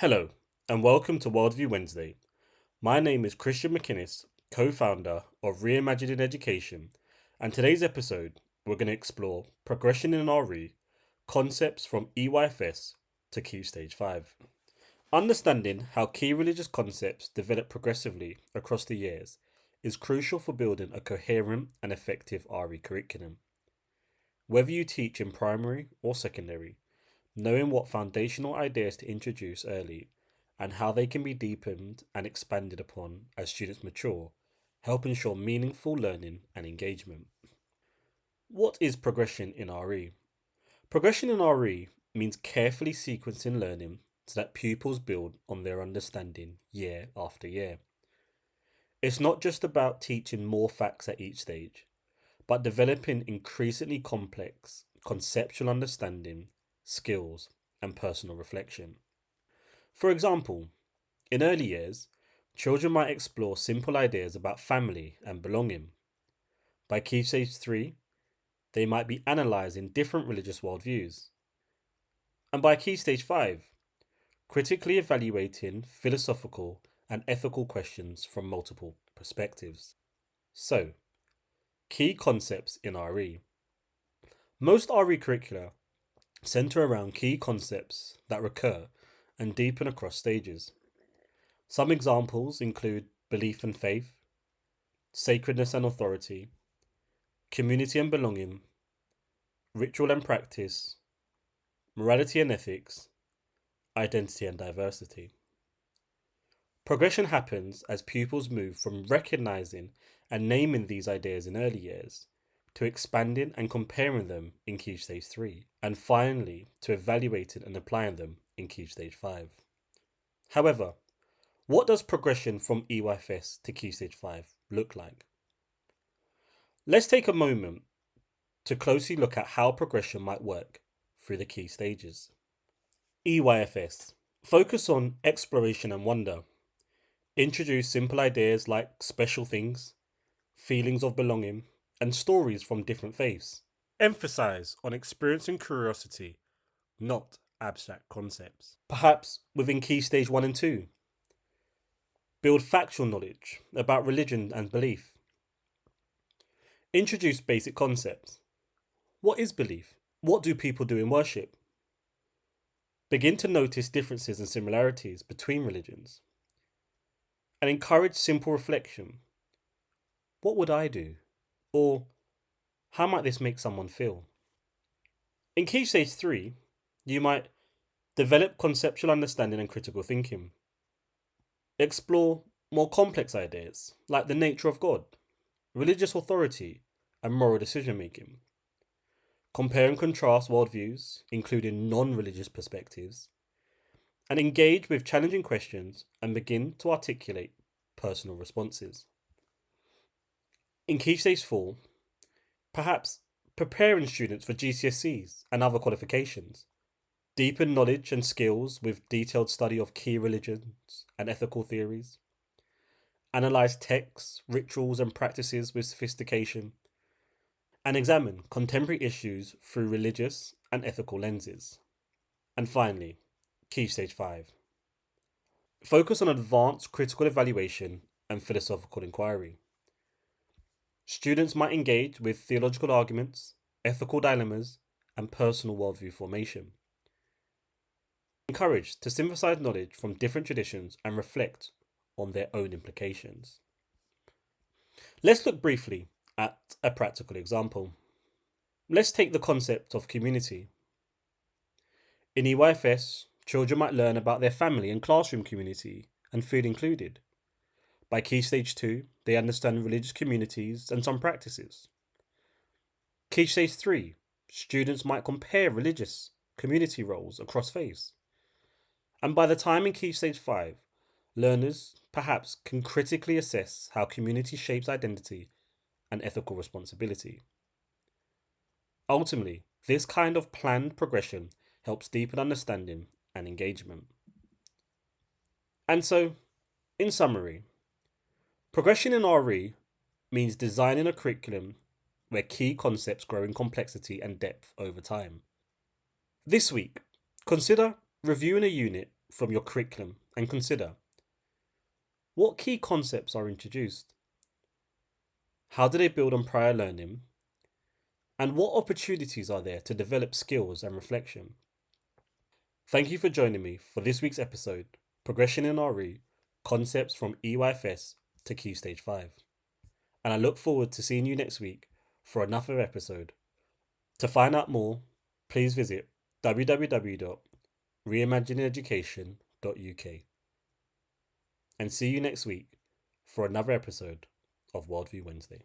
Hello, and welcome to Worldview Wednesday. My name is Christian McInnes, co founder of Reimagining Education, and today's episode we're going to explore progression in RE, concepts from EYFS to Key Stage 5. Understanding how key religious concepts develop progressively across the years is crucial for building a coherent and effective RE curriculum. Whether you teach in primary or secondary, knowing what foundational ideas to introduce early and how they can be deepened and expanded upon as students mature help ensure meaningful learning and engagement. What is progression in RE? Progression in RE means carefully sequencing learning so that pupils build on their understanding year after year. It's not just about teaching more facts at each stage, but developing increasingly complex conceptual understanding, skills, and personal reflection. For example, in early years, children might explore simple ideas about family and belonging. By Key Stage 3, they might be analysing different religious worldviews. And by Key Stage 5, critically evaluating philosophical and ethical questions from multiple perspectives. So, key concepts in RE. Most RE curricula centre around key concepts that recur and deepen across stages. Some examples include belief and faith, sacredness and authority, community and belonging, ritual and practice, morality and ethics, identity and diversity. Progression happens as pupils move from recognizing and naming these ideas in early years to expanding and comparing them in Key Stage 3, and finally to evaluating and applying them in Key Stage 5. However, what does progression from EYFS to Key Stage 5 look like? Let's take a moment to closely look at how progression might work through the key stages. EYFS. Focus on exploration and wonder. Introduce simple ideas like special things, feelings of belonging, and stories from different faiths. Emphasize on experiencing curiosity, not abstract concepts. Perhaps within Key Stage 1 and 2, build factual knowledge about religion and belief. Introduce basic concepts. What is belief? What do people do in worship? Begin to notice differences and similarities between religions. And encourage simple reflection. What would I do? Or how might this make someone feel? In Key Stage 3, you might develop conceptual understanding and critical thinking. Explore more complex ideas like the nature of God, religious authority, and moral decision making. Compare and contrast worldviews, including non religious perspectives, and engage with challenging questions and begin to articulate personal responses. In Key Stage 4, perhaps preparing students for GCSEs and other qualifications. Deepen knowledge and skills with detailed study of key religions and ethical theories. Analyze texts, rituals, and practices with sophistication. And examine contemporary issues through religious and ethical lenses. And finally, Key Stage 5. Focus on advanced critical evaluation and philosophical inquiry. Students might engage with theological arguments, ethical dilemmas, and personal worldview formation. Encouraged to synthesize knowledge from different traditions and reflect on their own implications. Let's look briefly at a practical example. Let's take the concept of community. In EYFS, children might learn about their family and classroom community and feel included. By Key Stage 2, they understand religious communities and some practices. Key Stage 3, students might compare religious community roles across faiths. And by the time in Key Stage 5, learners perhaps can critically assess how community shapes identity and ethical responsibility. Ultimately, this kind of planned progression helps deepen understanding and engagement. And so, in summary, progression in RE means designing a curriculum where key concepts grow in complexity and depth over time. This week, consider reviewing a unit from your curriculum and consider what key concepts are introduced, how do they build on prior learning, and what opportunities are there to develop skills and reflection. Thank you for joining me for this week's episode, Progression in RE, Concepts from EYFS to Key Stage 5. And I look forward to seeing you next week for another episode. To find out more, please visit www.reimagineeducation.uk. And see you next week for another episode of Worldview Wednesday.